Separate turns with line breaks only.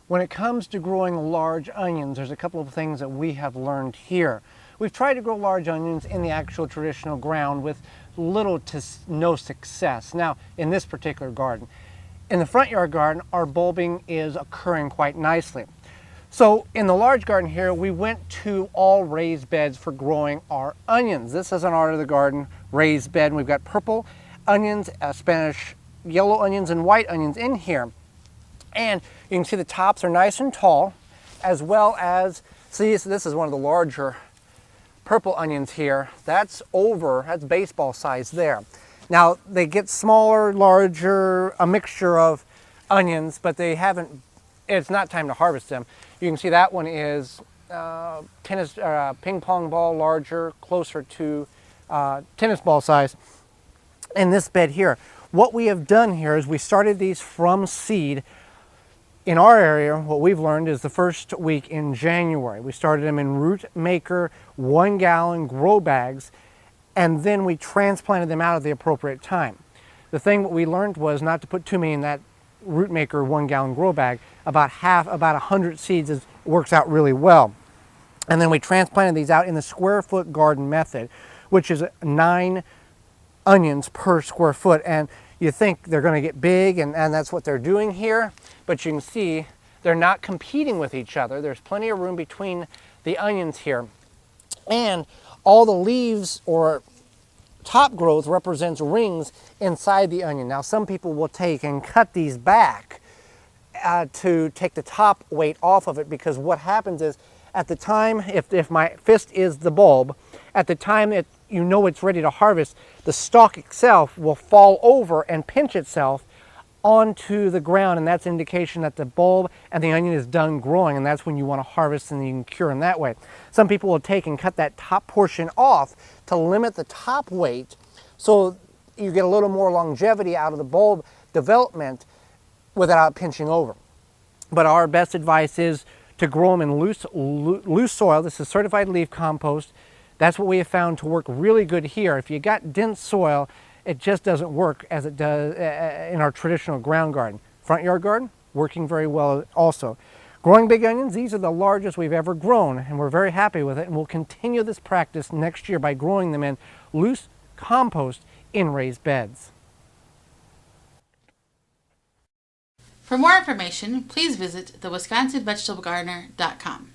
When it comes to growing large onions, there's a couple of things that we have learned here. We've tried to grow large onions in the actual traditional ground with little to no success. Now, in this particular garden, in the front yard garden, our bulbing is occurring quite nicely. So in the large garden here, we went to all raised beds for growing our onions. This is an Art of the Garden raised bed. We've got purple onions, Spanish yellow onions, and white onions in here. And you can see the tops are nice and tall, as well as, see, so this is one of the larger purple onions here. That's baseball size there. Now, they get smaller, larger, a mixture of onions, but they haven't, it's not time to harvest them. You can see that one is ping pong ball larger, closer to tennis ball size. In this bed here, what we have done here is we started these from seed. In our area, what we've learned is the first week in January. We started them in root maker, 1 gallon grow bags, and then we transplanted them out at the appropriate time. The thing that we learned was not to put too many in that root maker 1 gallon grow bag. About 100 seeds works out really well. And then we transplanted these out in the square foot garden method, which is 9 onions per square foot. And you think they're going to get big, and that's what they're doing here. But you can see they're not competing with each other. There's plenty of room between the onions here. And all the leaves or top growth represents rings inside the onion. Now, some people will take and cut these back to take the top weight off of it, because what happens is at the time, if my fist is the bulb, at the time that you know it's ready to harvest, the stalk itself will fall over and pinch itself onto the ground, and that's an indication that the bulb and the onion is done growing, and that's when you want to harvest and you can cure them that way. Some people will take and cut that top portion off to limit the top weight, so you get a little more longevity out of the bulb development without pinching over. But our best advice is to grow them in loose soil. This is certified leaf compost. That's what we have found to work really good here. If you got dense soil, it just doesn't work as it does in our traditional ground garden. Front yard garden, working very well also. Growing big onions, these are the largest we've ever grown, and we're very happy with it, and we'll continue this practice next year by growing them in loose compost in raised beds.
For more information, please visit thewisconsinvegetablegardener.com.